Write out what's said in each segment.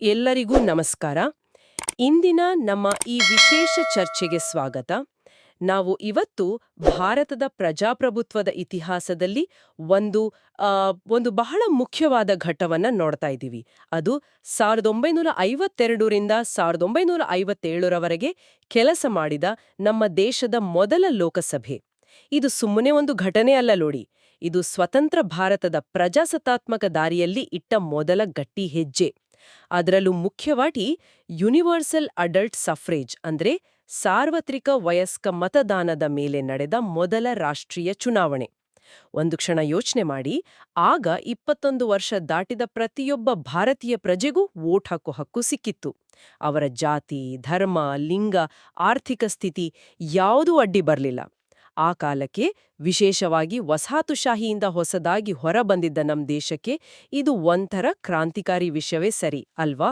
ಎಲ್ಲರಿಗೂ ನಮಸ್ಕಾರ. ಇಂದಿನ ನಮ್ಮ ಈ ವಿಶೇಷ ಚರ್ಚೆಗೆ ಸ್ವಾಗತ. ನಾವು ಇವತ್ತು ಭಾರತದ ಪ್ರಜಾಪ್ರಭುತ್ವದ ಇತಿಹಾಸದಲ್ಲಿ ಒಂದು ಒಂದು ಬಹಳ ಮುಖ್ಯವಾದ ಘಟ್ಟವನ್ನ ನೋಡ್ತಾ ಇದ್ದೀವಿ. ಅದು 1952ರಿಂದ 1957ರವರೆಗೆ ಕೆಲಸ ಮಾಡಿದ ನಮ್ಮ ದೇಶದ ಮೊದಲ ಲೋಕಸಭೆ. ಇದು ಸುಮ್ಮನೆ ಒಂದು ಘಟನೆ ಅಲ್ಲ ನೋಡಿ. ಇದು ಸ್ವತಂತ್ರ ಭಾರತದ ಪ್ರಜಾಸತ್ತಾತ್ಮಕ ದಾರಿಯಲ್ಲಿ ಇಟ್ಟ ಮೊದಲ ಗಟ್ಟಿ ಹೆಜ್ಜೆ. ಅದರಲ್ಲೂ ಮುಖ್ಯವಾಗಿ ಯೂನಿವರ್ಸಲ್ ಅಡಲ್ಟ್ ಸಫ್ರೇಜ್ ಅಂದ್ರೆ ಸಾರ್ವತ್ರಿಕ ವಯಸ್ಕ ಮತದಾನದ ಮೇಲೆ ನಡೆದ ಮೊದಲ ರಾಷ್ಟ್ರೀಯ ಚುನಾವಣೆ. ಒಂದು ಕ್ಷಣ ಯೋಚನೆ ಮಾಡಿ, ಆಗ 21 ವರ್ಷ ದಾಟಿದ ಪ್ರತಿಯೊಬ್ಬ ಭಾರತೀಯ ಪ್ರಜೆಗೂ ವೋಟ್ ಹಾಕೋ ಹಕ್ಕು ಸಿಕ್ಕಿತ್ತು. ಅವರ ಜಾತಿ, ಧರ್ಮ, ಲಿಂಗ, ಆರ್ಥಿಕ ಸ್ಥಿತಿ ಯಾವುದೂ ಅಡ್ಡಿ ಬರಲಿಲ್ಲ. ಆ ಕಾಲಕ್ಕೆ, ವಿಶೇಷವಾಗಿ ವಸಾಹತುಶಾಹಿಯಿಂದ ಹೊಸದಾಗಿ ಹೊರಬಂದಿದ್ದ ನಮ್ಮ ದೇಶಕ್ಕೆ ಇದು ಒಂಥರ ಕ್ರಾಂತಿಕಾರಿ ವಿಷಯವೇ ಸರಿ ಅಲ್ವಾ?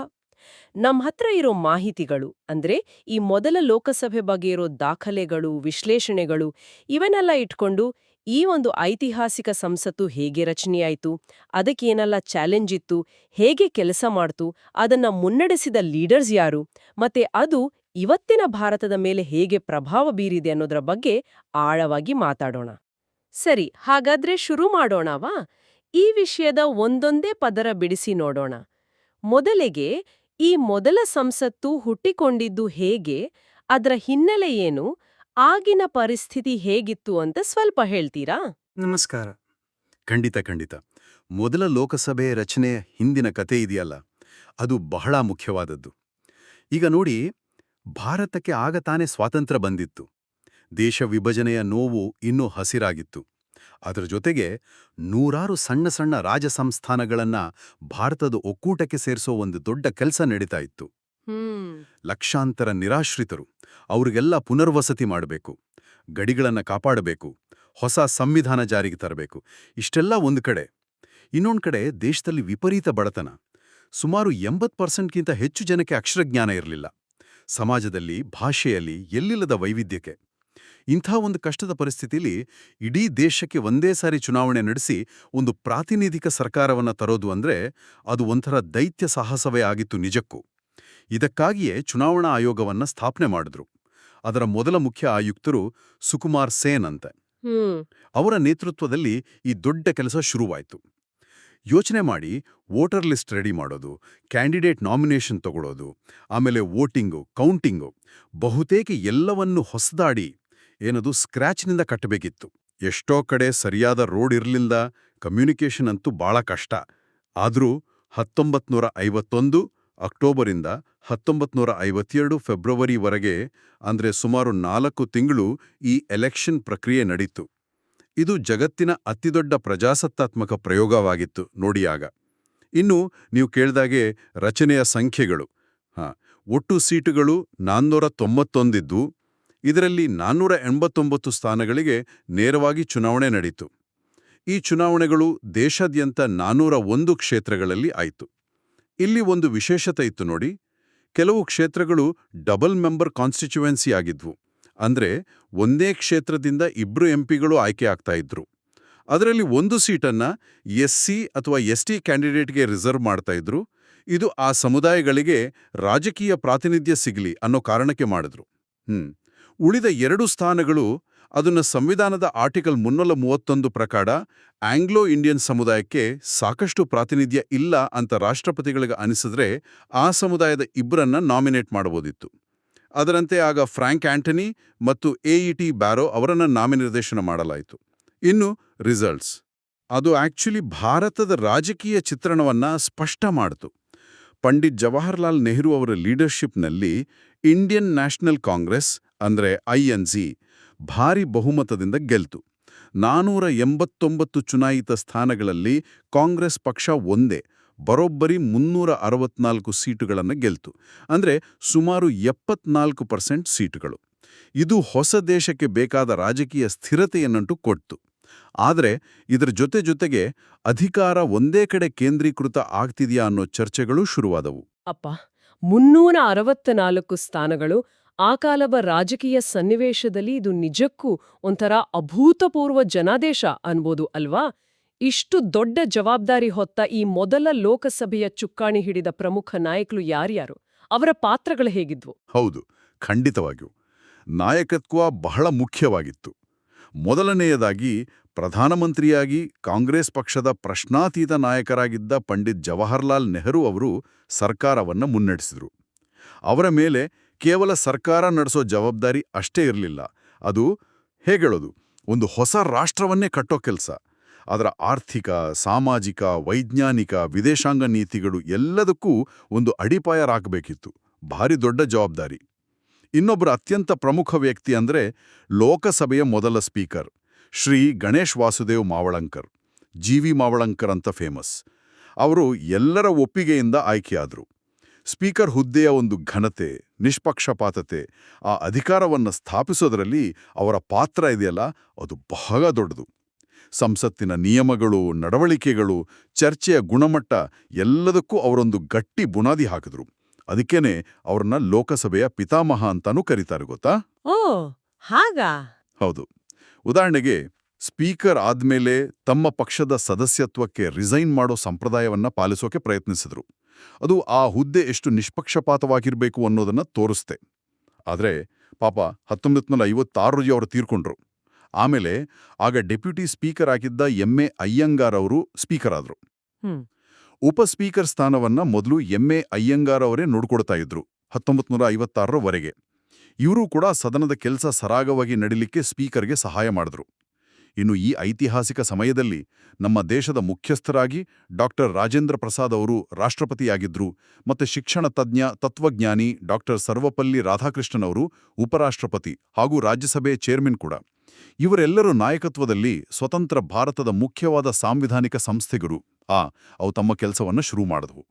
ನಮ್ಮ ಹತ್ರ ಇರೋ ಮಾಹಿತಿಗಳು ಅಂದ್ರೆ ಈ ಮೊದಲ ಲೋಕಸಭೆ ಬಗ್ಗೆ ಇರೋ ದಾಖಲೆಗಳು, ವಿಶ್ಲೇಷಣೆಗಳು ಇವನ್ನೆಲ್ಲ ಇಟ್ಕೊಂಡು ಈ ಒಂದು ಐತಿಹಾಸಿಕ ಸಂಸತ್ತು ಹೇಗೆ ರಚನೆಯಾಯಿತು, ಅದಕ್ಕೇನೆಲ್ಲ ಚಾಲೆಂಜ್ ಇತ್ತು, ಹೇಗೆ ಕೆಲಸ ಮಾಡ್ತು, ಅದನ್ನ ಮುನ್ನಡೆಸಿದ ಲೀಡರ್ಸ್ ಯಾರು, ಮತ್ತೆ ಅದು ಇವತ್ತಿನ ಭಾರತದ ಮೇಲೆ ಹೇಗೆ ಪ್ರಭಾವ ಬೀರಿದೆ ಅನ್ನೋದರ ಬಗ್ಗೆ ಆಳವಾಗಿ ಮಾತಾಡೋಣ. ಸರಿ, ಹಾಗಾದ್ರೆ ಶುರು ಮಾಡೋಣವಾ? ಈ ವಿಷಯದ ಒಂದೊಂದೇ ಪದರ ಬಿಡಿಸಿ ನೋಡೋಣ. ಮೊದಲಿಗೆ, ಈ ಮೊದಲ ಸಂಸತ್ತು ಹುಟ್ಟಿಕೊಂಡಿದ್ದು ಹೇಗೆ, ಅದರ ಹಿನ್ನೆಲೆ ಏನು, ಆಗಿನ ಪರಿಸ್ಥಿತಿ ಹೇಗಿತ್ತು ಅಂತ ಸ್ವಲ್ಪ ಹೇಳ್ತೀರಾ? ನಮಸ್ಕಾರ. ಖಂಡಿತ. ಮೊದಲ ಲೋಕಸಭೆ ರಚನೆಯ ಹಿಂದಿನ ಕತೆ ಇದೆಯಲ್ಲ, ಅದು ಬಹಳ ಮುಖ್ಯವಾದದ್ದು. ಈಗ ನೋಡಿ, ಭಾರತಕ್ಕೆ ಆಗ ತಾನೇ ಸ್ವಾತಂತ್ರ್ಯ ಬಂದಿತ್ತು. ದೇಶ ವಿಭಜನೆಯ ನೋವು ಇನ್ನೂ ಹಸಿರಾಗಿತ್ತು. ಅದರ ಜೊತೆಗೆ ನೂರಾರು ಸಣ್ಣ ಸಣ್ಣ ರಾಜ ಸಂಸ್ಥಾನಗಳನ್ನ ಭಾರತದ ಒಕ್ಕೂಟಕ್ಕೆ ಸೇರಿಸೋ ಒಂದು ದೊಡ್ಡ ಕೆಲಸ ನಡೀತಾ ಇತ್ತು. ಲಕ್ಷಾಂತರ ನಿರಾಶ್ರಿತರು, ಅವ್ರಿಗೆಲ್ಲ ಪುನರ್ವಸತಿ ಮಾಡಬೇಕು, ಗಡಿಗಳನ್ನ ಕಾಪಾಡಬೇಕು, ಹೊಸ ಸಂವಿಧಾನ ಜಾರಿಗೆ ತರಬೇಕು. ಇಷ್ಟೆಲ್ಲ ಒಂದು ಕಡೆ. ಇನ್ನೊಂದು ಕಡೆ ದೇಶದಲ್ಲಿ ವಿಪರೀತ ಬಡತನ. ಸುಮಾರು 80%ಗಿಂತ ಹೆಚ್ಚು ಜನಕ್ಕೆ ಅಕ್ಷರಜ್ಞಾನ ಇರಲಿಲ್ಲ. ಸಮಾಜದಲ್ಲಿ, ಭಾಷೆಯಲ್ಲಿ ಎಲ್ಲಿಲ್ಲದ ವೈವಿಧ್ಯತೆ. ಇಂಥ ಒಂದು ಕಷ್ಟದ ಪರಿಸ್ಥಿತಿಯಲ್ಲಿ ಇಡೀ ದೇಶಕ್ಕೆ ಒಂದೇ ಸಾರಿ ಚುನಾವಣೆ ನಡೆಸಿ ಒಂದು ಪ್ರಾತಿನಿಧಿಕ ಸರ್ಕಾರವನ್ನ ತರೋದು ಅಂದ್ರೆ ಅದು ಒಂಥರ ದೈತ್ಯ ಸಾಹಸವೇ ಆಗಿತ್ತು ನಿಜಕ್ಕೂ. ಇದಕ್ಕಾಗಿಯೇ ಚುನಾವಣಾ ಆಯೋಗವನ್ನ ಸ್ಥಾಪನೆ ಮಾಡಿದ್ರು. ಅದರ ಮೊದಲ ಮುಖ್ಯ ಆಯುಕ್ತರು ಸುಕುಮಾರ್ ಸೇನ್ ಅಂತ. ಅವರ ನೇತೃತ್ವದಲ್ಲಿ ಈ ದೊಡ್ಡ ಕೆಲಸ ಶುರುವಾಯಿತು. ಯೋಚನೆ ಮಾಡಿ, ವೋಟರ್ ಲಿಸ್ಟ್ ರೆಡಿ ಮಾಡೋದು, ಕ್ಯಾಂಡಿಡೇಟ್ ನಾಮಿನೇಷನ್ ತಗೊಳ್ಳೋದು, ಆಮೇಲೆ ವೋಟಿಂಗು, ಕೌಂಟಿಂಗು, ಬಹುತೇಕ ಎಲ್ಲವನ್ನೂ ಹೊಸದಾಡಿ ಏನದು ಸ್ಕ್ರ್ಯಾಚ್ನಿಂದ ಕಟ್ಟಬೇಕಿತ್ತು. ಎಷ್ಟೋ ಕಡೆ ಸರಿಯಾದ ರೋಡ್ ಇರಲಿಲ್ಲ, ಕಮ್ಯುನಿಕೇಷನ್ ಅಂತೂ ಬಹಳ ಕಷ್ಟ. ಆದರೂ 1951 ಅಕ್ಟೋಬರಿಂದ 1952 ಫೆಬ್ರವರಿವರೆಗೆ, ಅಂದ್ರೆ ಸುಮಾರು 4 ತಿಂಗಳು ಈ ಎಲೆಕ್ಷನ್ ಪ್ರಕ್ರಿಯೆ ನಡೀತು. ಇದು ಜಗತ್ತಿನ ಅತಿದೊಡ್ಡ ಪ್ರಜಾಸತ್ತಾತ್ಮಕ ಪ್ರಯೋಗವಾಗಿತ್ತು ನೋಡಿಯಾಗ. ಇನ್ನು ನೀವು ಕೇಳ್ದಾಗೆ ರಚನೆಯ ಸಂಖ್ಯೆಗಳು. ಒಟ್ಟು ಸೀಟುಗಳು 491 ಇದ್ದು, ಇದರಲ್ಲಿ 489 ಸ್ಥಾನಗಳಿಗೆ ನೇರವಾಗಿ ಚುನಾವಣೆ ನಡೀತು. ಈ ಚುನಾವಣೆಗಳು ದೇಶಾದ್ಯಂತ 401 ಕ್ಷೇತ್ರಗಳಲ್ಲಿ ಆಯಿತು. ಇಲ್ಲಿ ಒಂದು ವಿಶೇಷತೆ ಇತ್ತು ನೋಡಿ. ಕೆಲವು ಕ್ಷೇತ್ರಗಳು ಡಬಲ್ ಮೆಂಬರ್ ಕಾನ್ಸ್ಟಿಟ್ಯೂಯೆನ್ಸಿ ಆಗಿದ್ವು. ಅಂದ್ರೆ ಒಂದೇ ಕ್ಷೇತ್ರದಿಂದ 2 ಎಂಪಿಗಳು ಆಯ್ಕೆ ಆಗ್ತಾ ಇದ್ರು. ಅದರಲ್ಲಿ ಒಂದು ಸೀಟನ್ನ ಎಸ್ಸಿ ಅಥವಾ ಎಸ್ಟಿ ಕ್ಯಾಂಡಿಡೇಟ್ಗೆ ರಿಸರ್ವ್ ಮಾಡ್ತಾ ಇದ್ರು. ಇದು ಆ ಸಮುದಾಯಗಳಿಗೆ ರಾಜಕೀಯ ಪ್ರಾತಿನಿಧ್ಯ ಸಿಗಲಿ ಅನ್ನೋ ಕಾರಣಕ್ಕೆ ಮಾಡಿದ್ರು. ಉಳಿದ 2 ಸ್ಥಾನಗಳು ಅದನ್ನ ಸಂವಿಧಾನದ ಆರ್ಟಿಕಲ್ 331 ಪ್ರಕಾರ ಆಂಗ್ಲೋ ಇಂಡಿಯನ್ ಸಮುದಾಯಕ್ಕೆ ಸಾಕಷ್ಟು ಪ್ರಾತಿನಿಧ್ಯ ಇಲ್ಲ ಅಂತ ರಾಷ್ಟ್ರಪತಿಗಳಿಗೆ ಅನಿಸಿದ್ರೆ ಆ ಸಮುದಾಯದ 2ರನ್ನ ನಾಮಿನೇಟ್ ಮಾಡಬಹುದಿತ್ತು. ಅದರಂತೆ ಆಗ ಫ್ರಾಂಕ್ ಆಂಟನಿ ಮತ್ತು ಎಇಟಿ ಬ್ಯಾರೋ ಅವರನ್ನ ನಾಮನಿರ್ದೇಶನ ಮಾಡಲಾಯಿತು. ಇನ್ನು ರಿಸಲ್ಟ್ಸ್, ಅದು ಆಕ್ಚುಲಿ ಭಾರತದ ರಾಜಕೀಯ ಚಿತ್ರಣವನ್ನ ಸ್ಪಷ್ಟ ಮಾಡಿತು. ಪಂಡಿತ್ ಜವಾಹರ್ಲಾಲ್ ನೆಹರು ಅವರ ಲೀಡರ್ಶಿಪ್ನಲ್ಲಿ ಇಂಡಿಯನ್ ನ್ಯಾಷನಲ್ ಕಾಂಗ್ರೆಸ್ ಅಂದ್ರೆ INC ಭಾರಿ ಬಹುಮತದಿಂದ ಗೆಲ್ತು. 489 ಚುನಾಯಿತ ಸ್ಥಾನಗಳಲ್ಲಿ ಕಾಂಗ್ರೆಸ್ ಪಕ್ಷ ಒಂದೇ ಬರೋಬ್ಬರಿ 364 ಸೀಟುಗಳನ್ನು ಗೆಲ್ತು. ಅಂದ್ರೆ ಸುಮಾರು 74% ಸೀಟುಗಳು. ಇದು ಹೊಸ ದೇಶಕ್ಕೆ ಬೇಕಾದ ರಾಜಕೀಯ ಸ್ಥಿರತೆಯನ್ನಂಟು ಕೊಡ್ತು. ಆದರೆ ಇದರ ಜೊತೆಗೆ ಅಧಿಕಾರ ಒಂದೇ ಕಡೆ ಕೇಂದ್ರೀಕೃತ ಆಗ್ತಿದೆಯಾ ಅನ್ನೋ ಚರ್ಚೆಗಳು ಶುರುವಾದವು. 364 ಸ್ಥಾನಗಳು. ಆ ಕಾಲದ ರಾಜಕೀಯ ಸನ್ನಿವೇಶದಲ್ಲಿ ಇದು ನಿಜಕ್ಕೂ ಒಂಥರ ಅಭೂತಪೂರ್ವ ಜನಾದೇಶ ಅನ್ಬೋದು ಅಲ್ವಾ? ಇಷ್ಟು ದೊಡ್ಡ ಜವಾಬ್ದಾರಿ ಹೊತ್ತ ಈ ಮೊದಲ ಲೋಕಸಭೆಯ ಚುಕ್ಕಾಣಿ ಹಿಡಿದ ಪ್ರಮುಖ ನಾಯಕರು ಯಾರ್ಯಾರು? ಅವರ ಪಾತ್ರಗಳು ಹೇಗಿದ್ವು? ಹೌದು, ಖಂಡಿತವಾಗಿಯೂ. ನಾಯಕತ್ವ ಬಹಳ ಮುಖ್ಯವಾಗಿತ್ತು. ಮೊದಲನೆಯದಾಗಿ ಪ್ರಧಾನಮಂತ್ರಿಯಾಗಿ ಕಾಂಗ್ರೆಸ್ ಪಕ್ಷದ ಪ್ರಶ್ನಾತೀತ ನಾಯಕರಾಗಿದ್ದ ಪಂಡಿತ್ ಜವಾಹರ್ಲಾಲ್ ನೆಹರು ಅವರು ಸರ್ಕಾರವನ್ನು ಮುನ್ನಡೆಸಿದರು. ಅವರ ಮೇಲೆ ಕೇವಲ ಸರ್ಕಾರ ನಡೆಸೋ ಜವಾಬ್ದಾರಿ ಅಷ್ಟೇ ಇರಲಿಲ್ಲ. ಅದು ಹೇಳೋದು, ಒಂದು ಹೊಸ ರಾಷ್ಟ್ರವನ್ನೇ ಕಟ್ಟೋ ಕೆಲಸ. ಅದರ ಆರ್ಥಿಕ, ಸಾಮಾಜಿಕ, ವೈಜ್ಞಾನಿಕ, ವಿದೇಶಾಂಗ ನೀತಿಗಳು ಎಲ್ಲದಕ್ಕೂ ಒಂದು ಅಡಿಪಾಯ ಹಾಕಬೇಕಿತ್ತು. ಭಾರಿ ದೊಡ್ಡ ಜವಾಬ್ದಾರಿ. ಇನ್ನೊಬ್ಬರು ಅತ್ಯಂತ ಪ್ರಮುಖ ವ್ಯಕ್ತಿ ಅಂದ್ರೆ ಲೋಕಸಭೆಯ ಮೊದಲ ಸ್ಪೀಕರ್ ಶ್ರೀ ಗಣೇಶ್ ವಾಸುದೇವ್ ಮಾವಳಂಕರ್, ವಿ ಮಾವಳಂಕರ್ ಅಂತ ಫೇಮಸ್. ಅವರು ಎಲ್ಲರ ಒಪ್ಪಿಗೆಯಿಂದ ಆಯ್ಕೆಯಾದರು. ಸ್ಪೀಕರ್ ಹುದ್ದೆಯ ಒಂದು ಘನತೆ, ನಿಷ್ಪಕ್ಷಪಾತತೆ, ಆ ಅಧಿಕಾರವನ್ನು ಸ್ಥಾಪಿಸೋದರಲ್ಲಿ ಅವರ ಪಾತ್ರ ಇದೆಯಲ್ಲ, ಅದು ಬಹಳ ದೊಡ್ಡದು. ಸಂಸತ್ತಿನ ನಿಯಮಗಳು, ನಡವಳಿಕೆಗಳು, ಚರ್ಚೆಯ ಗುಣಮಟ್ಟ ಎಲ್ಲದಕ್ಕೂ ಅವರೊಂದು ಗಟ್ಟಿ ಬುನಾದಿ ಹಾಕಿದ್ರು. ಅದಕ್ಕೇನೆ ಅವ್ರನ್ನ ಲೋಕಸಭೆಯ ಪಿತಾಮಹ ಅಂತಾನೂ ಕರೀತಾರೆ, ಗೊತ್ತಾ? ಓ, ಹಾಗಾ? ಹೌದು. ಉದಾಹರಣೆಗೆ, ಸ್ಪೀಕರ್ ಆದ್ಮೇಲೆ ತಮ್ಮ ಪಕ್ಷದ ಸದಸ್ಯತ್ವಕ್ಕೆ ರಿಸೈನ್ ಮಾಡೋ ಸಂಪ್ರದಾಯವನ್ನ ಪಾಲಿಸೋಕೆ ಪ್ರಯತ್ನಿಸಿದ್ರು. ಅದು ಆ ಹುದ್ದೆ ಎಷ್ಟು ನಿಷ್ಪಕ್ಷಪಾತವಾಗಿರ್ಬೇಕು ಅನ್ನೋದನ್ನ ತೋರಿಸ್ತೆ. ಆದ್ರೆ ಪಾಪ 1956 ಅವರು ತೀರ್ಕೊಂಡ್ರು. ಆಮೇಲೆ ಆಗ ಡೆಪ್ಯೂಟಿ ಸ್ಪೀಕರ್ ಆಗಿದ್ದ ಎಂ.ಎ. ಅಯ್ಯಂಗಾರ್ ಅವರು ಸ್ಪೀಕರ್ ಆದ್ರು. ಉಪ ಸ್ಪೀಕರ್ ಸ್ಥಾನವನ್ನ ಮೊದಲು ಎಂ.ಎ. ಅಯ್ಯಂಗಾರ್ ಅವರೇ ನೋಡ್ಕೊಡ್ತಾ ಇದ್ರು 1956ರವರೆಗೆ. ಇವರು ಕೂಡ ಸದನದ ಕೆಲಸ ಸರಾಗವಾಗಿ ನಡಿಲಿಕ್ಕೆ ಸ್ಪೀಕರ್ಗೆ ಸಹಾಯ ಮಾಡಿದ್ರು. ಇನ್ನು ಈ ಐತಿಹಾಸಿಕ ಸಮಯದಲ್ಲಿ ನಮ್ಮ ದೇಶದ ಮುಖ್ಯಸ್ಥರಾಗಿ ರಾಜೇಂದ್ರ ಪ್ರಸಾದ್ ಅವರು ರಾಷ್ಟ್ರಪತಿಯಾಗಿದ್ರು, ಮತ್ತೆ ಶಿಕ್ಷಣ ತಜ್ಞ, ತತ್ವಜ್ಞಾನಿ ಸರ್ವಪಲ್ಲಿ ರಾಧಾಕೃಷ್ಣನ್ ಅವರು ಉಪರಾಷ್ಟ್ರಪತಿ ಹಾಗೂ ರಾಜ್ಯಸಭೆ ಚೇರ್ಮನ್ ಕೂಡ. ಇವರೆಲ್ಲರೂ ನಾಯಕತ್ವದಲ್ಲಿ ಸ್ವತಂತ್ರ ಭಾರತದ ಮುಖ್ಯವಾದ ಸಾಂವಿಧಾನಿಕ ಸಂಸ್ಥೆಗಳು ಅವು ತಮ್ಮ ಕೆಲಸವನ್ನ ಶುರು ಮಾಡಿದವು.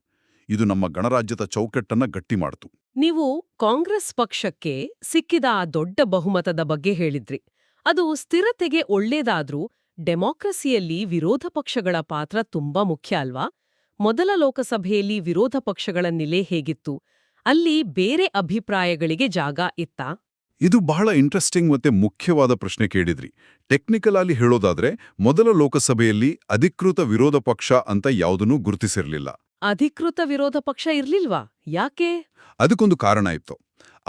ಇದು ನಮ್ಮ ಗಣರಾಜ್ಯದ ಚೌಕಟ್ಟನ್ನ ಗಟ್ಟಿ ಮಾಡಿತು. ನೀವು ಕಾಂಗ್ರೆಸ್ ಪಕ್ಷಕ್ಕೆ ಸಿಕ್ಕಿದ ಆ ದೊಡ್ಡ ಬಹುಮತದ ಬಗ್ಗೆ ಹೇಳಿದ್ರಿ. ಅದು ಸ್ಥಿರತೆಗೆ ಒಳ್ಳೇದಾದ್ರೂ ಡೆಮಾಕ್ರಸಿಯಲ್ಲಿ ವಿರೋಧ ಪಕ್ಷಗಳ ಪಾತ್ರ ತುಂಬಾ ಮುಖ್ಯ ಅಲ್ವಾ? ಮೊದಲ ಲೋಕಸಭೆಯಲ್ಲಿ ವಿರೋಧ ಪಕ್ಷಗಳ ನಿಲೆ ಹೇಗಿತ್ತು? ಅಲ್ಲಿ ಬೇರೆ ಅಭಿಪ್ರಾಯಗಳಿಗೆ ಜಾಗ ಇತ್ತಾ? ಇದು ಬಹಳ ಇಂಟ್ರೆಸ್ಟಿಂಗ್ ಮತ್ತೆ ಮುಖ್ಯವಾದ ಪ್ರಶ್ನೆ ಕೇಳಿದ್ರಿ. ಟೆಕ್ನಿಕಲ್ ಆಗಿ ಹೇಳೋದಾದ್ರೆ, ಮೊದಲ ಲೋಕಸಭೆಯಲ್ಲಿ ಅಧಿಕೃತ ವಿರೋಧ ಪಕ್ಷ ಅಂತ ಯಾವುದನ್ನೂ ಗುರುತಿಸಿರಲಿಲ್ಲ. ಅಧಿಕೃತ ವಿರೋಧ ಪಕ್ಷ ಇರ್ಲಿಲ್ವಾ? ಯಾಕೆ? ಅದಕ್ಕೊಂದು ಕಾರಣ ಇತ್ತು.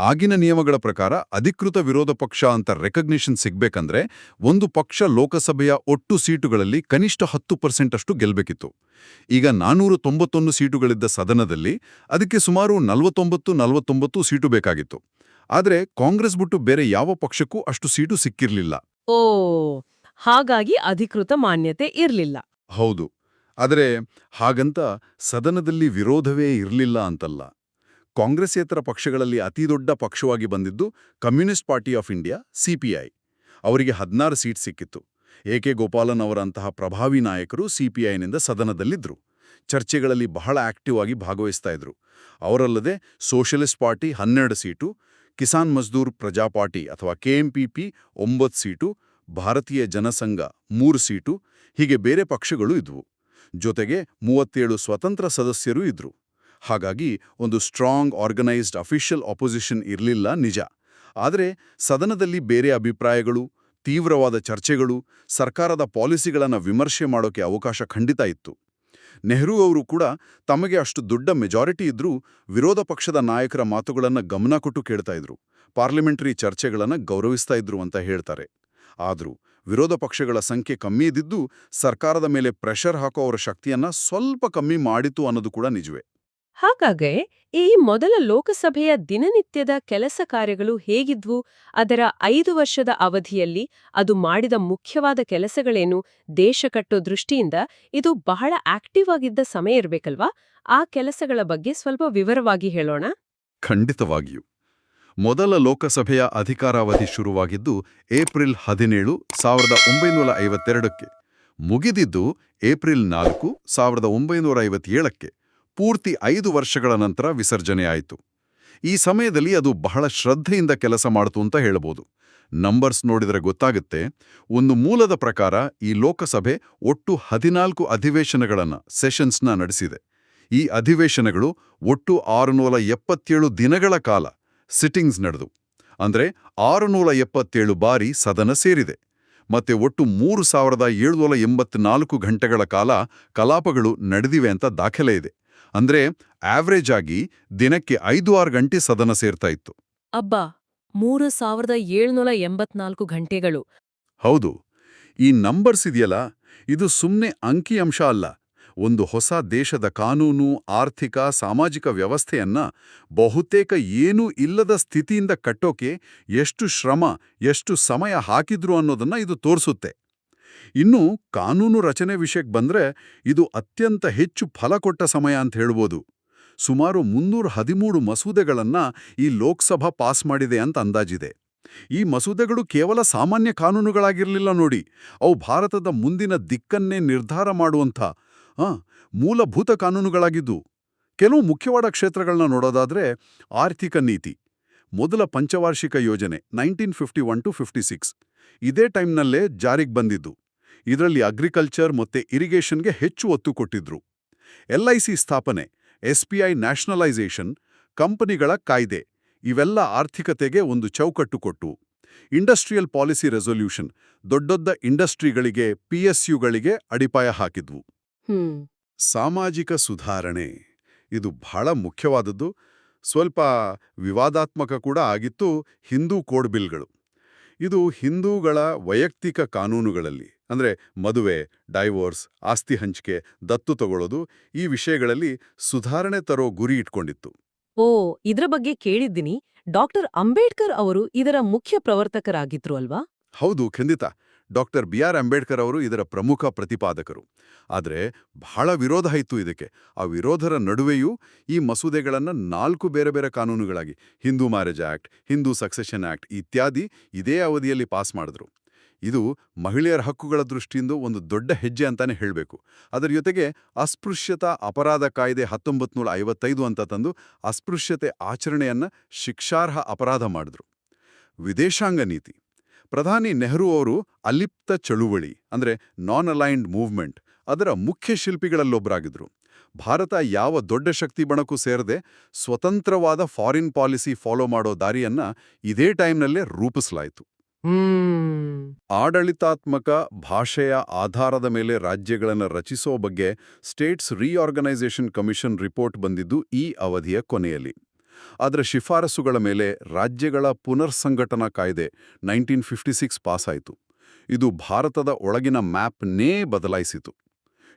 ಆಗಿನ ನಿಯಮಗಳ ಪ್ರಕಾರ ಅಧಿಕೃತ ವಿರೋಧ ಪಕ್ಷ ಅಂತ ರೆಕಗ್ನಿಷನ್ ಸಿಗ್ಬೇಕಂದ್ರೆ ಒಂದು ಪಕ್ಷ ಲೋಕಸಭೆಯ ಒಟ್ಟು ಸೀಟುಗಳಲ್ಲಿ ಕನಿಷ್ಠ 10% ಅಷ್ಟು ಗೆಲ್ಬೇಕಿತ್ತು. ಈಗ 491 ಸೀಟುಗಳಿದ್ದ ಸದನದಲ್ಲಿ ಅದಕ್ಕೆ ಸುಮಾರು 49 ಸೀಟು ಬೇಕಾಗಿತ್ತು. ಆದ್ರೆ ಕಾಂಗ್ರೆಸ್ ಬಿಟ್ಟು ಬೇರೆ ಯಾವ ಪಕ್ಷಕ್ಕೂ ಅಷ್ಟು ಸೀಟು ಸಿಕ್ಕಿರ್ಲಿಲ್ಲ. ಓ, ಹಾಗಾಗಿ ಅಧಿಕೃತ ಮಾನ್ಯತೆ ಇರ್ಲಿಲ್ಲ. ಹೌದು. ಆದರೆ ಹಾಗಂತ ಸದನದಲ್ಲಿ ವಿರೋಧವೇ ಇರಲಿಲ್ಲ ಅಂತಲ್ಲ. ಕಾಂಗ್ರೆಸ್ಸೇತರ ಪಕ್ಷಗಳಲ್ಲಿ ಅತಿದೊಡ್ಡ ಪಕ್ಷವಾಗಿ ಬಂದಿದ್ದು communist party of India, CPI. ಅವರಿಗೆ 16 ಸೀಟ್ ಸಿಕ್ಕಿತ್ತು. ಎ.ಕೆ. ಗೋಪಾಲನ್ ಅವರಂತಹ ಪ್ರಭಾವಿ ನಾಯಕರು ಸಿಪಿಐನಿಂದ ಸದನದಲ್ಲಿದ್ದರು. ಚರ್ಚೆಗಳಲ್ಲಿ ಬಹಳ ಆಕ್ಟಿವ್ ಆಗಿ ಭಾಗವಹಿಸ್ತಾ ಇದ್ರು. ಅವರಲ್ಲದೆ Socialist Party 12 seat, Kisan Mazdoor Praja Party ಅಥವಾ ಕೆಎಂಪಿಪಿ 9 ಸೀಟು, ಭಾರತೀಯ ಜನಸಂಘ 3 ಸೀಟು, ಹೀಗೆ ಬೇರೆ ಪಕ್ಷಗಳು ಇದ್ವು. ಜೊತೆಗೆ 37 ಸ್ವತಂತ್ರ ಸದಸ್ಯರು ಇದ್ರು. ಹಾಗಾಗಿ ಒಂದು ಸ್ಟ್ರಾಂಗ್ ಆರ್ಗನೈಸ್ಡ್ ಅಫಿಷಿಯಲ್ ಆಪೋಸಿಷನ್ ಇರಲಿಲ್ಲ ನಿಜ. ಆದರೆ ಸದನದಲ್ಲಿ ಬೇರೆ ಅಭಿಪ್ರಾಯಗಳು, ತೀವ್ರವಾದ ಚರ್ಚೆಗಳು, ಸರ್ಕಾರದ ಪಾಲಿಸಿಗಳನ್ನು ವಿಮರ್ಶೆ ಮಾಡೋಕೆ ಅವಕಾಶ ಖಂಡಿತ ಇತ್ತು. ನೆಹರು ಅವರು ಕೂಡ ತಮಗೆ ಅಷ್ಟು ದೊಡ್ಡ ಮೆಜಾರಿಟಿ ಇದ್ರೂ ವಿರೋಧ ಪಕ್ಷದ ನಾಯಕರ ಮಾತುಗಳನ್ನು ಗಮನ ಕೊಟ್ಟು ಕೇಳ್ತಾ ಇದ್ರು, ಪಾರ್ಲಿಮೆಂಟರಿ ಚರ್ಚೆಗಳನ್ನು ಗೌರವಿಸ್ತಾ ಇದ್ರು ಅಂತ ಹೇಳ್ತಾರೆ. ಆದರೂ ವಿರೋಧ ಪಕ್ಷಗಳ ಸಂಖ್ಯೆ ಕಮ್ಮಿ ಇದ್ದಿದ್ದು ಸರ್ಕಾರದ ಮೇಲೆ ಪ್ರೆಷರ್ ಹಾಕೋ ಅವರ ಶಕ್ತಿಯನ್ನ ಸ್ವಲ್ಪ ಕಮ್ಮಿ ಮಾಡಿತು ಅನ್ನೋದು ಕೂಡ ನಿಜವೇ. ಹಾಗಾಗಿ ಈ ಮೊದಲ ಲೋಕಸಭೆಯ ದಿನನಿತ್ಯದ ಕೆಲಸ ಕಾರ್ಯಗಳು ಹೇಗಿದ್ವು? ಅದರ 5 ವರ್ಷದ ಅವಧಿಯಲ್ಲಿ ಅದು ಮಾಡಿದ ಮುಖ್ಯವಾದ ಕೆಲಸಗಳೇನು? ದೇಶ ಕಟ್ಟೋ ದೃಷ್ಟಿಯಿಂದ ಇದು ಬಹಳ ಆಕ್ಟಿವ್ ಆಗಿದ್ದ ಸಮಯ ಇರಬೇಕಲ್ವಾ? ಆ ಕೆಲಸಗಳ ಬಗ್ಗೆ ಸ್ವಲ್ಪ ವಿವರವಾಗಿ ಹೇಳೋಣ. ಖಂಡಿತವಾಗಿಯೂ. ಮೊದಲ ಲೋಕಸಭೆಯ ಅಧಿಕಾರಾವಧಿ ಶುರುವಾಗಿದ್ದು ಏಪ್ರಿಲ್ 17, 1952ಕ್ಕೆ. ಮುಗಿದಿದ್ದು ಏಪ್ರಿಲ್ 4, 1957ಕ್ಕೆ. ಪೂರ್ತಿ 5 ವರ್ಷಗಳ ನಂತರ ವಿಸರ್ಜನೆಯಾಯಿತು. ಈ ಸಮಯದಲ್ಲಿ ಅದು ಬಹಳ ಶ್ರದ್ಧೆಯಿಂದ ಕೆಲಸ ಮಾಡಿತು ಅಂತ ಹೇಳಬಹುದು. ನಂಬರ್ಸ್ ನೋಡಿದರೆ ಗೊತ್ತಾಗುತ್ತೆ. ಒಂದು ಮೂಲದ ಪ್ರಕಾರ ಈ ಲೋಕಸಭೆ ಒಟ್ಟು 14 ಅಧಿವೇಶನಗಳನ್ನು ಸೆಷನ್ಸ್ನ ನಡೆಸಿದೆ. ಈ ಅಧಿವೇಶನಗಳು ಒಟ್ಟು 677 ದಿನಗಳ ಕಾಲ ಸಿಟ್ಟಿಂಗ್ಸ್ ನಡೆದು. ಅಂದ್ರೆ 677 ಬಾರಿ ಸದನ ಸೇರಿದೆ. ಮತ್ತೆ ಒಟ್ಟು 3784 ಗಂಟೆಗಳ ಕಾಲ ಕಲಾಪಗಳು ನಡೆದಿವೆ ಅಂತ ದಾಖಲೆ ಇದೆ. ಅಂದ್ರೆ ಆವ್ರೇಜ್ ಆಗಿ ದಿನಕ್ಕೆ 5-6 ಗಂಟೆ ಸದನ ಸೇರ್ತಾ ಇತ್ತು. ಅಬ್ಬಾ 3784 ಗಂಟೆಗಳು. ಹೌದು. ಈ ನಂಬರ್ಸ್ ಇದೆಯಲ್ಲ, ಇದು ಸುಮ್ನೆ ಅಂಕಿಅಂಶ ಅಲ್ಲ. ಒಂದು ಹೊಸ ದೇಶದ ಕಾನೂನು, ಆರ್ಥಿಕ, ಸಾಮಾಜಿಕ ವ್ಯವಸ್ಥೆಯನ್ನ ಬಹುತೇಕ ಏನೂ ಇಲ್ಲದ ಸ್ಥಿತಿಯಿಂದ ಕಟ್ಟೋಕೆ ಎಷ್ಟು ಶ್ರಮ, ಎಷ್ಟು ಸಮಯ ಹಾಕಿದ್ರು ಅನ್ನೋದನ್ನ ಇದು ತೋರಿಸುತ್ತೆ. ಇನ್ನು ಕಾನೂನು ರಚನೆ ವಿಷಯಕ್ಕೆ ಬಂದ್ರೆ ಇದು ಅತ್ಯಂತ ಹೆಚ್ಚು ಫಲ ಕೊಟ್ಟ ಸಮಯ ಅಂತ ಹೇಳ್ಬೋದು. ಸುಮಾರು 313 ಮಸೂದೆಗಳನ್ನ ಈ ಲೋಕಸಭಾ ಪಾಸ್ ಮಾಡಿದೆ ಅಂತ ಅಂದಾಜಿದೆ. ಈ ಮಸೂದೆಗಳು ಕೇವಲ ಸಾಮಾನ್ಯ ಕಾನೂನುಗಳಾಗಿರಲಿಲ್ಲ ನೋಡಿ, ಅವು ಭಾರತದ ಮುಂದಿನ ದಿಕ್ಕನ್ನೇ ನಿರ್ಧಾರ ಮಾಡುವಂಥ ಮೂಲಭೂತ ಕಾನೂನುಗಳಾಗಿದ್ದು. ಕೆಲವು ಮುಖ್ಯವಾದ ಕ್ಷೇತ್ರಗಳನ್ನ ನೋಡೋದಾದ್ರೆ ಆರ್ಥಿಕ ನೀತಿ. ಮೊದಲ ಪಂಚವಾರ್ಷಿಕ ಯೋಜನೆ 1951-56 ಇದೇ ಟೈಮ್ನಲ್ಲೇ ಜಾರಿಗೆ ಬಂದಿದ್ದು. ಇದರಲ್ಲಿ ಅಗ್ರಿಕಲ್ಚರ್ ಮತ್ತೆ ಇರಿಗೇಷನ್ಗೆ ಹೆಚ್ಚು ಒತ್ತು ಕೊಟ್ಟಿದ್ರು. LIC ಸ್ಥಾಪನೆ, SBI ನ್ಯಾಷನಲೈಸೇಷನ್, ಕಂಪನಿಗಳ ಕಾಯ್ದೆ ಇವೆಲ್ಲ ಆರ್ಥಿಕತೆಗೆ ಒಂದು ಚೌಕಟ್ಟು ಕೊಟ್ಟು. ಇಂಡಸ್ಟ್ರಿಯಲ್ ಪಾಲಿಸಿ ರೆಸೊಲ್ಯೂಷನ್, ದೊಡ್ಡೊಡ್ಡ ಇಂಡಸ್ಟ್ರಿಗಳಿಗೆ, PSUಗಳಿಗೆ ಅಡಿಪಾಯ ಹಾಕಿದ್ವು. ಸಾಮಾಜಿಕ ಸುಧಾರಣೆ ಇದು ಬಹಳ ಮುಖ್ಯವಾದದ್ದು. ಸ್ವಲ್ಪ ವಿವಾದಾತ್ಮಕ ಕೂಡ ಆಗಿತ್ತು. ಹಿಂದೂ ಕೋಡ್ ಬಿಲ್ಗಳು. ಇದು ಹಿಂದೂಗಳ ವೈಯಕ್ತಿಕ ಕಾನೂನುಗಳಲ್ಲಿ, ಅಂದ್ರೆ ಮದುವೆ, ಡೈವೋರ್ಸ್, ಆಸ್ತಿ ಹಂಚಿಕೆ, ದತ್ತು ತಗೊಳ್ಳೋದು, ಈ ವಿಷಯಗಳಲ್ಲಿ ಸುಧಾರಣೆ ತರೋ ಗುರಿ ಇಟ್ಕೊಂಡಿತ್ತು. ಓ, ಇದ್ರ ಬಗ್ಗೆ ಕೇಳಿದ್ದೀನಿ. ಡಾಕ್ಟರ್ ಅಂಬೇಡ್ಕರ್ ಅವರು ಇದರ ಮುಖ್ಯ ಪ್ರವರ್ತಕರಾಗಿದ್ರು ಅಲ್ವಾ? ಹೌದು, ಖಂಡಿತ. ಡಾಕ್ಟರ್ BR ಅಂಬೇಡ್ಕರ್ ಅವರು ಇದರ ಪ್ರಮುಖ ಪ್ರತಿಪಾದಕರು. ಆದರೆ ಬಹಳ ವಿರೋಧ ಇತ್ತು ಇದಕ್ಕೆ. ಆ ವಿರೋಧರ ನಡುವೆಯೂ ಈ ಮಸೂದೆಗಳನ್ನು 4 ಬೇರೆ ಬೇರೆ ಕಾನೂನುಗಳಾಗಿ, Hindu Marriage Act, Hindu Succession Act ಇತ್ಯಾದಿ ಇದೇ ಅವಧಿಯಲ್ಲಿ ಪಾಸ್ ಮಾಡಿದ್ರು. ಇದು ಮಹಿಳೆಯರ ಹಕ್ಕುಗಳ ದೃಷ್ಟಿಯಿಂದ ಒಂದು ದೊಡ್ಡ ಹೆಜ್ಜೆ ಅಂತಾನೆ ಹೇಳಬೇಕು. ಅದರ ಜೊತೆಗೆ ಅಸ್ಪೃಶ್ಯತಾ ಅಪರಾಧ ಕಾಯ್ದೆ 1955 ಅಂತ ತಂದು ಅಸ್ಪೃಶ್ಯತೆ ಆಚರಣೆಯನ್ನ ಶಿಕ್ಷಾರ್ಹ ಅಪರಾಧ ಮಾಡಿದ್ರು. ವಿದೇಶಾಂಗ ನೀತಿ. ಪ್ರಧಾನಿ ನೆಹರು ಅವರು ಅಲಿಪ್ತ ಚಳುವಳಿ ಅಂದ್ರೆ ನಾನ್ ಅಲೈನ್ಡ್ ಮೂವ್ಮೆಂಟ್ ಅದರ ಮುಖ್ಯ ಶಿಲ್ಪಿಗಳಲ್ಲೊಬ್ಬರಾಗಿದ್ರು. ಭಾರತ ಯಾವ ದೊಡ್ಡ ಶಕ್ತಿ ಬಣಕ್ಕೂ ಸೇರದೆ ಸ್ವತಂತ್ರವಾದ ಫಾರಿನ್ ಪಾಲಿಸಿ ಫಾಲೋ ಮಾಡೋ ದಾರಿಯನ್ನ ಇದೇ ಟೈಮ್ನಲ್ಲೇ ರೂಪಿಸಲಾಯಿತು. ಆಡಳಿತಾತ್ಮಕ ಭಾಷೆಯ ಆಧಾರದ ಮೇಲೆ ರಾಜ್ಯಗಳನ್ನು ರಚಿಸೋ ಬಗ್ಗೆ ಸ್ಟೇಟ್ಸ್ ರೀಆರ್ಗನೈಸೇಷನ್ ಕಮಿಷನ್ ರಿಪೋರ್ಟ್ ಬಂದಿದ್ದು ಈ ಅವಧಿಯ ಕೊನೆಯಲ್ಲಿ. ಅದರ ಶಿಫಾರಸುಗಳ ಮೇಲೆ ರಾಜ್ಯಗಳ ಪುನರ್ಸಂಘಟನಾ ಕಾಯ್ದೆ 1956 ಪಾಸಾಯಿತು. ಇದು ಭಾರತದ ಒಳಗಿನ ಮ್ಯಾಪ್ನೇ ಬದಲಾಯಿಸಿತು.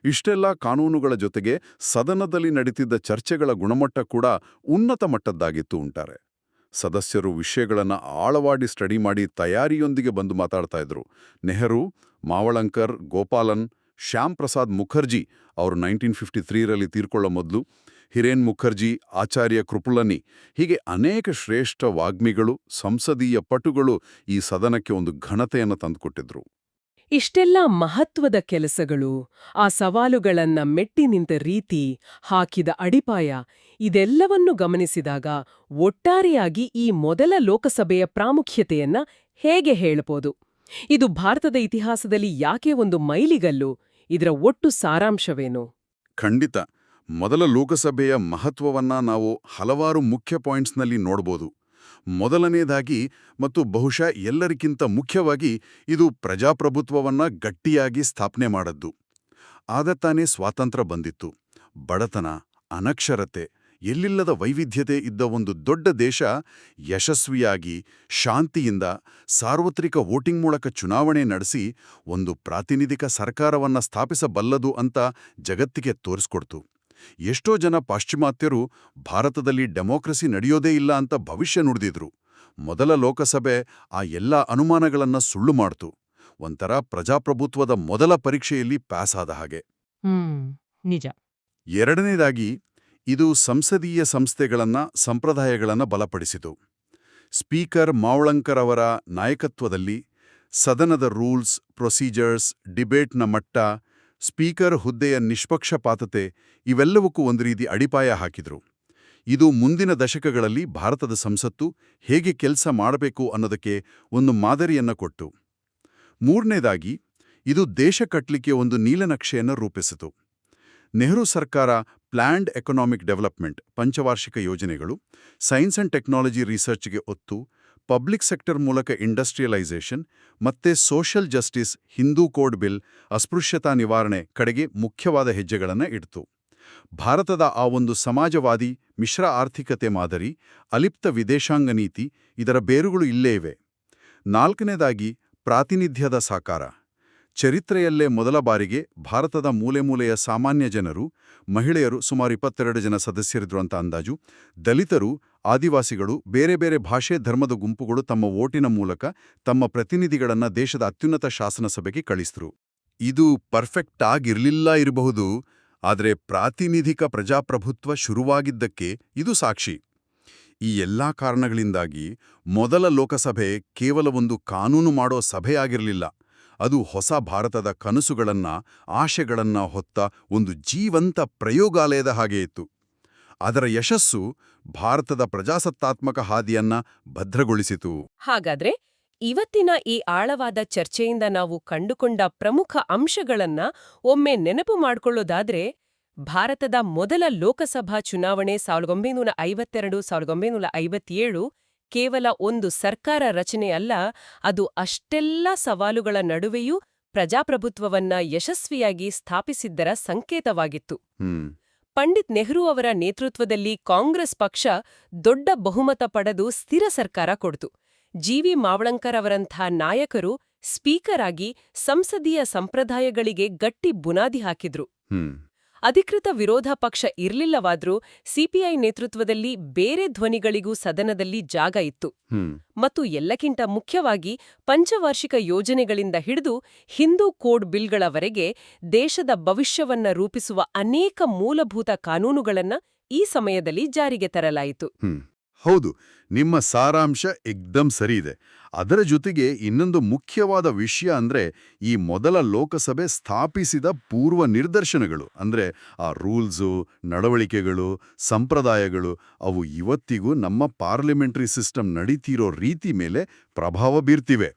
ಇಷ್ಟೆಲ್ಲ ಕಾನೂನುಗಳ ಜೊತೆಗೆ ಸದನದಲ್ಲಿ ನಡೀತಿದ್ದ ಚರ್ಚೆಗಳ ಗುಣಮಟ್ಟ ಕೂಡ ಉನ್ನತ ಮಟ್ಟದ್ದಾಗಿತ್ತು ಉಂಟಾರೆ. ಸದಸ್ಯರು ವಿಷಯಗಳನ್ನು ಆಳವಾಗಿ ಸ್ಟಡಿ ಮಾಡಿ ತಯಾರಿಯೊಂದಿಗೆ ಬಂದು ಮಾತಾಡ್ತಾ ಇದ್ರು. ನೆಹರು, ಮಾವಳಂಕರ್, ಗೋಪಾಲನ್, ಶ್ಯಾಮ್ ಪ್ರಸಾದ್ ಮುಖರ್ಜಿ ಅವರು 1953ರಲ್ಲಿ ತೀರ್ಕೊಳ್ಳೋ ಮೊದಲು, ಹಿರೇನ್ ಮುಖರ್ಜಿ, ಆಚಾರ್ಯ ಕೃಪುಲನಿ, ಹೀಗೆ ಅನೇಕ ಶ್ರೇಷ್ಠ ವಾಗ್ಮಿಗಳು, ಸಂಸದೀಯ ಪಟುಗಳು ಈ ಸದನಕ್ಕೆ ಒಂದು ಘನತೆಯನ್ನು ತಂದುಕೊಟ್ಟಿದ್ರು. ಇಷ್ಟೆಲ್ಲ ಮಹತ್ವದ ಕೆಲಸಗಳು, ಆ ಸವಾಲುಗಳನ್ನ ಮೆಟ್ಟಿ ನಿಂತ ರೀತಿ, ಹಾಕಿದ ಅಡಿಪಾಯ ಇದೆಲ್ಲವನ್ನು ಗಮನಿಸಿದಾಗ ಒಟ್ಟಾರೆಯಾಗಿ ಈ ಮೊದಲ ಲೋಕಸಭೆಯ ಪ್ರಾಮುಖ್ಯತೆಯನ್ನ ಹೇಗೆ ಹೇಳಬಹುದು? ಇದು ಭಾರತದ ಇತಿಹಾಸದಲ್ಲಿ ಯಾಕೆ ಒಂದು ಮೈಲಿಗಲ್ಲು? ಇದರ ಒಟ್ಟು ಸಾರಾಂಶವೇನು? ಖಂಡಿತ. ಮೊದಲ ಲೋಕಸಭೆಯ ಮಹತ್ವವನ್ನ ನಾವು ಹಲವಾರು ಮುಖ್ಯ ಪಾಯಿಂಟ್ಸ್ನಲ್ಲಿ ನೋಡ್ಬೋದು. ಮೊದಲನೇದಾಗಿ ಮತ್ತು ಬಹುಶಃ ಎಲ್ಲರಿಗಿಂತ ಮುಖ್ಯವಾಗಿ ಇದು ಪ್ರಜಾಪ್ರಭುತ್ವವನ್ನ ಗಟ್ಟಿಯಾಗಿ ಸ್ಥಾಪನೆ ಮಾಡದ್ದು. ಆಗ ತಾನೇ ಸ್ವಾತಂತ್ರ್ಯ ಬಂದಿತ್ತು. ಬಡತನ, ಅನಕ್ಷರತೆ, ಎಲ್ಲಿಲ್ಲದ ವೈವಿಧ್ಯತೆ ಇದ್ದ ಒಂದು ದೊಡ್ಡ ದೇಶ ಯಶಸ್ವಿಯಾಗಿ ಶಾಂತಿಯಿಂದ ಸಾರ್ವತ್ರಿಕ ವೋಟಿಂಗ್ ಮೂಲಕ ಚುನಾವಣೆ ನಡೆಸಿ ಒಂದು ಪ್ರಾತಿನಿಧಿಕ ಸರ್ಕಾರವನ್ನ ಸ್ಥಾಪಿಸಬಲ್ಲದು ಅಂತ ಜಗತ್ತಿಗೆ ತೋರಿಸ್ಕೊಡ್ತು. ಎಷ್ಟೋ ಜನ ಪಾಶ್ಚಿಮಾತ್ಯರು ಭಾರತದಲ್ಲಿ ಡೆಮೋಕ್ರಸಿ ನಡೆಯೋದೇ ಇಲ್ಲ ಅಂತ ಭವಿಷ್ಯ ನುಡಿದಿದ್ರು. ಮೊದಲ ಲೋಕಸಭೆ ಆ ಎಲ್ಲ ಅನುಮಾನಗಳನ್ನ ಸುಳ್ಳು ಮಾಡ್ತು. ಒಂಥರ ಪ್ರಜಾಪ್ರಭುತ್ವದ ಮೊದಲ ಪರೀಕ್ಷೆಯಲ್ಲಿ ಪಾಸ್ ಆದ ಹಾಗೆ. ನಿಜ. ಎರಡನೇದಾಗಿ ಇದು ಸಂಸದೀಯ ಸಂಸ್ಥೆಗಳನ್ನ, ಸಂಪ್ರದಾಯಗಳನ್ನ ಬಲಪಡಿಸಿತು. ಸ್ಪೀಕರ್ ಮಾವಳಂಕರ್ ಅವರ ನಾಯಕತ್ವದಲ್ಲಿ ಸದನದ ರೂಲ್ಸ್, ಪ್ರೊಸೀಜರ್ಸ್, ಡಿಬೇಟ್ನ ಮಟ್ಟ, ಸ್ಪೀಕರ್ ಹುದ್ದೆಯ ನಿಷ್ಪಕ್ಷಪಾತತೆ ಇವೆಲ್ಲವಕ್ಕೂ ಒಂದು ರೀತಿ ಅಡಿಪಾಯ ಹಾಕಿದ್ರು. ಇದು ಮುಂದಿನ ದಶಕಗಳಲ್ಲಿ ಭಾರತದ ಸಂಸತ್ತು ಹೇಗೆ ಕೆಲಸ ಮಾಡಬೇಕು ಅನ್ನೋದಕ್ಕೆ ಒಂದು ಮಾದರಿಯನ್ನ ಕೊಟ್ಟು. ಮೂರನೇದಾಗಿ ಇದು ದೇಶ ಕಟ್ಟಲಿಕ್ಕೆ ಒಂದು ನೀಲನಕ್ಷೆಯನ್ನು ರೂಪಿಸಿತು. ನೆಹರು ಸರ್ಕಾರ ಪ್ಲ್ಯಾಂಡ್ ಎಕನಾಮಿಕ್ ಡೆವಲಪ್ಮೆಂಟ್, ಪಂಚವಾರ್ಷಿಕ ಯೋಜನೆಗಳು, ಸೈನ್ಸ್ ಅಂಡ್ ಟೆಕ್ನಾಲಜಿ ರಿಸರ್ಚ್ಗೆ ಒತ್ತು, ಪಬ್ಲಿಕ್ ಸೆಕ್ಟರ್ ಮೂಲಕ ಇಂಡಸ್ಟ್ರಿಯಲೈಸೇಷನ್ ಮತ್ತೆ social justice Hindu code bill ಅಸ್ಪೃಶ್ಯತಾ ನಿವಾರಣೆ ಕಡೆಗೆ ಮುಖ್ಯವಾದ ಹೆಜ್ಜೆಗಳನ್ನು ಇಡ್ತು. ಭಾರತದ ಆ ಒಂದು ಸಮಾಜವಾದಿ ಮಿಶ್ರ ಆರ್ಥಿಕತೆ ಮಾದರಿ, ಅಲಿಪ್ತ ವಿದೇಶಾಂಗ ನೀತಿ, ಇದರ ಬೇರುಗಳು ಇಲ್ಲೇ ಇವೆ. 4ನೇದಾಗಿ ಪ್ರಾತಿನಿಧ್ಯದ ಸಾಕಾರ. ಚರಿತ್ರೆಯಲ್ಲೇ ಮೊದಲ ಬಾರಿಗೆ ಭಾರತದ ಮೂಲೆಮೂಲೆಯ ಸಾಮಾನ್ಯ ಜನರು, ಮಹಿಳೆಯರು ಸುಮಾರು 22 ಜನ ಸದಸ್ಯರಿದ್ರು ಅಂತ ಅಂದಾಜು, ದಲಿತರು, ಆದಿವಾಸಿಗಳು, ಬೇರೆ ಬೇರೆ ಭಾಷೆ ಧರ್ಮದ ಗುಂಪುಗಳು ತಮ್ಮ ವೋಟಿನ ಮೂಲಕ ತಮ್ಮ ಪ್ರತಿನಿಧಿಗಳನ್ನ ದೇಶದ ಅತ್ಯುನ್ನತ ಶಾಸನಸಭೆಗೆ ಕಳಿಸಿದ್ರು. ಇದು ಪರ್ಫೆಕ್ಟ್ ಆಗಿರ್ಲಿಲ್ಲ ಇರಬಹುದು, ಆದರೆ ಪ್ರಾತಿನಿಧಿಕ ಪ್ರಜಾಪ್ರಭುತ್ವ ಶುರುವಾಗಿದ್ದಕ್ಕೆ ಇದು ಸಾಕ್ಷಿ. ಈ ಎಲ್ಲಾ ಕಾರಣಗಳಿಂದಾಗಿ ಮೊದಲ ಲೋಕಸಭೆ ಕೇವಲ ಒಂದು ಕಾನೂನು ಮಾಡೋ ಸಭೆಯಾಗಿರಲಿಲ್ಲ. ಅದು ಹೊಸ ಭಾರತದ ಕನಸುಗಳನ್ನ, ಆಶೆಗಳನ್ನ ಹೊತ್ತ ಒಂದು ಜೀವಂತ ಪ್ರಯೋಗಾಲಯದ ಹಾಗೆ ಇತ್ತು. ಅದರ ಯಶಸ್ಸು ಭಾರತದ ಪ್ರಜಾಸತ್ತಾತ್ಮಕ ಹಾದಿಯನ್ನ ಭದ್ರಗೊಳಿಸಿತು. ಹಾಗಾದ್ರೆ ಇವತ್ತಿನ ಈ ಆಳವಾದ ಚರ್ಚೆಯಿಂದ ನಾವು ಕಂಡುಕೊಂಡ ಪ್ರಮುಖ ಅಂಶಗಳನ್ನ ಒಮ್ಮೆ ನೆನಪು ಮಾಡ್ಕೊಳ್ಳೋದಾದ್ರೆ, ಭಾರತದ ಮೊದಲ ಲೋಕಸಭಾ ಚುನಾವಣೆ 1952-1957 ಕೇವಲ ಒಂದು ಸರ್ಕಾರ ರಚನೆ ಅಲ್ಲ, ಅದು ಅಷ್ಟೆಲ್ಲ ಸವಾಲುಗಳ ನಡುವೆಯೂ ಪ್ರಜಾಪ್ರಭುತ್ವವನ್ನ ಯಶಸ್ವಿಯಾಗಿ ಸ್ಥಾಪಿಸಿದ್ದರ ಸಂಕೇತವಾಗಿತ್ತು. ಪಂಡಿತ್ ನೆಹರು ಅವರ ನೇತೃತ್ವದಲ್ಲಿ ಕಾಂಗ್ರೆಸ್ ಪಕ್ಷ ದೊಡ್ಡ ಬಹುಮತ ಪಡೆದು ಸ್ಥಿರ ಸರ್ಕಾರ ಕೊಡ್ತು. ಜಿ.ವಿ. ಮಾವಳಂಕರ್ ಅವರಂಥ ನಾಯಕರು ಸ್ಪೀಕರ್ ಆಗಿ ಸಂಸದೀಯ ಸಂಪ್ರದಾಯಗಳಿಗೆ ಗಟ್ಟಿ ಬುನಾದಿ ಹಾಕಿದ್ರು. ಅಧಿಕೃತ ವಿರೋಧ ಪಕ್ಷ ಇರ್ಲಿಲ್ಲವಾದ್ರೂ ಸಿಪಿಐ ನೇತೃತ್ವದಲ್ಲಿ ಬೇರೆ ಧ್ವನಿಗಳಿಗೂ ಸದನದಲ್ಲಿ ಜಾಗ ಇತ್ತು. ಮತ್ತು ಎಲ್ಲಕ್ಕಿಂತ ಮುಖ್ಯವಾಗಿ ಪಂಚವಾರ್ಷಿಕ ಯೋಜನೆಗಳಿಂದ ಹಿಡಿದು ಹಿಂದೂ ಕೋಡ್ ಬಿಲ್ಗಳವರೆಗೆ ದೇಶದ ಭವಿಷ್ಯವನ್ನ ರೂಪಿಸುವ ಅನೇಕ ಮೂಲಭೂತ ಕಾನೂನುಗಳನ್ನ ಈ ಸಮಯದಲ್ಲಿ ಜಾರಿಗೆ ತರಲಾಯಿತು. ಹೌದು, ನಿಮ್ಮ ಸಾರಾಂಶ ಏಕ್ದಮ್ ಸರಿ ಇದೆ. ಅದರ ಜೊತೆಗೆ ಇನ್ನೊಂದು ಮುಖ್ಯವಾದ ವಿಷಯ ಅಂದ್ರೆ ಈ ಮೊದಲ ಲೋಕಸಭೆ ಸ್ಥಾಪಿಸಿದ ಪೂರ್ವ ನಿರ್ದೇಶನಗಳು, ಅಂದ್ರೆ ಆ ರೂಲ್ಸು, ನಡವಳಿಕೆಗಳು, ಸಂಪ್ರದಾಯಗಳು, ಅವು ಇವತ್ತಿಗೂ ನಮ್ಮ ಪಾರ್ಲಿಮೆಂಟರಿ ಸಿಸ್ಟಮ್ ನಡೀತಿರೋ ರೀತಿ ಮೇಲೆ ಪ್ರಭಾವ ಬೀರ್ತಿವೆ.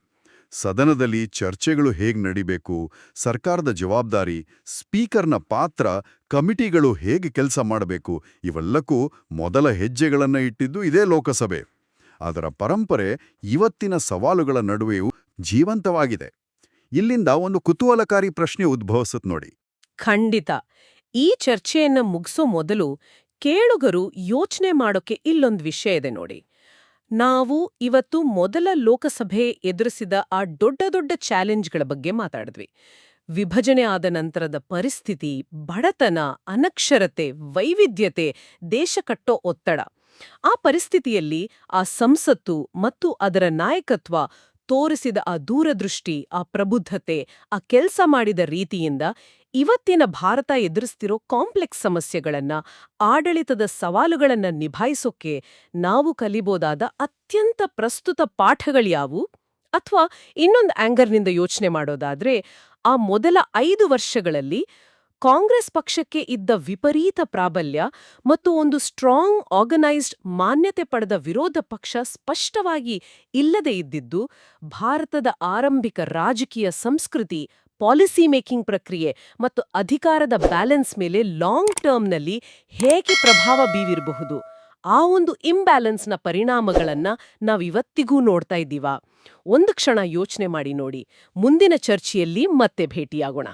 ಸದನದಲ್ಲಿ ಚರ್ಚೆಗಳು ಹೇಗೆ ನಡಿಬೇಕು, ಸರ್ಕಾರದ ಜವಾಬ್ದಾರಿ, ಸ್ಪೀಕರ್ನ ಪಾತ್ರ, ಕಮಿಟಿಗಳು ಹೇಗೆ ಕೆಲಸ ಮಾಡಬೇಕು, ಇವೆಲ್ಲಕ್ಕೂ ಮೊದಲ ಹೆಜ್ಜೆಗಳನ್ನ ಇಟ್ಟಿದ್ದು ಇದೇ ಲೋಕಸಭೆ. ಅದರ ಪರಂಪರೆ ಇವತ್ತಿನ ಸವಾಲುಗಳ ನಡುವೆಯೂ ಜೀವಂತವಾಗಿದೆ. ಇಲ್ಲಿಂದ ಒಂದು ಕುತೂಹಲಕಾರಿ ಪ್ರಶ್ನೆ ಉದ್ಭವಿಸುತ್ತೆ ನೋಡಿ. ಖಂಡಿತ. ಈ ಚರ್ಚೆಯನ್ನ ಮುಗಿಸೋ ಮೊದಲು ಕೇಳುಗರು ಯೋಚನೆ ಮಾಡೋಕೆ ಇಲ್ಲೊಂದು ವಿಷಯ ಇದೆ ನೋಡಿ. ನಾವು ಇವತ್ತು ಮೊದಲ ಲೋಕಸಭೆ ಎದುರಿಸಿದ ಆ ದೊಡ್ಡ ದೊಡ್ಡ ಚಾಲೆಂಜ್ಗಳ ಬಗ್ಗೆ ಮಾತಾಡಿದ್ವಿ. ವಿಭಜನೆ ಆದ ನಂತರದ ಪರಿಸ್ಥಿತಿ, ಬಡತನ, ಅನಕ್ಷರತೆ, ವೈವಿಧ್ಯತೆ, ದೇಶ ಕಟ್ಟೋ ಒತ್ತಡ. ಆ ಪರಿಸ್ಥಿತಿಯಲ್ಲಿ ಆ ಸಂಸತ್ತು ಮತ್ತು ಅದರ ನಾಯಕತ್ವ ತೋರಿಸಿದ ಆ ದೂರದೃಷ್ಟಿ, ಆ ಪ್ರಬುದ್ಧತೆ, ಆ ಕೆಲಸ ಮಾಡಿದ ರೀತಿಯಿಂದ ಇವತ್ತಿನ ಭಾರತ ಎದುರಿಸ್ತಿರೋ ಕಾಂಪ್ಲೆಕ್ಸ್ ಸಮಸ್ಯೆಗಳನ್ನ, ಆಡಳಿತದ ಸವಾಲುಗಳನ್ನ ನಿಭಾಯಿಸೋಕೆ ನಾವು ಕಲಿಬೋದಾದ ಅತ್ಯಂತ ಪ್ರಸ್ತುತ ಪಾಠಗಳ್ಯಾವು? ಅಥವಾ ಇನ್ನೊಂದು ಆಂಗರ್ನಿಂದ ಯೋಚನೆ ಮಾಡೋದಾದ್ರೆ, ಆ ಮೊದಲ 5 ವರ್ಷಗಳಲ್ಲಿ ಕಾಂಗ್ರೆಸ್ ಪಕ್ಷಕ್ಕೆ ಇದ್ದ ವಿಪರೀತ ಪ್ರಾಬಲ್ಯ ಮತ್ತು ಒಂದು ಸ್ಟ್ರಾಂಗ್ ಆರ್ಗನೈಸ್ಡ್ ಮಾನ್ಯತೆ ಪಡೆದ ವಿರೋಧ ಪಕ್ಷ ಸ್ಪಷ್ಟವಾಗಿ ಇಲ್ಲದೇ ಇದ್ದಿದ್ದು ಭಾರತದ ಆರಂಭಿಕ ರಾಜಕೀಯ ಸಂಸ್ಕೃತಿ, ಪಾಲಿಸಿ ಮೇಕಿಂಗ್ ಪ್ರಕ್ರಿಯೆ ಮತ್ತು ಅಧಿಕಾರದ ಬ್ಯಾಲೆನ್ಸ್ ಮೇಲೆ ಲಾಂಗ್ ಟರ್ಮ್ನಲ್ಲಿ ಹೇಗೆ ಪ್ರಭಾವ ಬೀರಿರಬಹುದು? ಆ ಒಂದು ಇಂಬ್ಯಾಲೆನ್ಸ್ನ ಪರಿಣಾಮಗಳನ್ನ ನಾವಿವತ್ತಿಗೂ ನೋಡ್ತಾ ಇದ್ದೀವಾ? ಒಂದು ಕ್ಷಣ ಯೋಚನೆ ಮಾಡಿ ನೋಡಿ. ಮುಂದಿನ ಚರ್ಚೆಯಲ್ಲಿ ಮತ್ತೆ ಭೇಟಿಯಾಗೋಣ.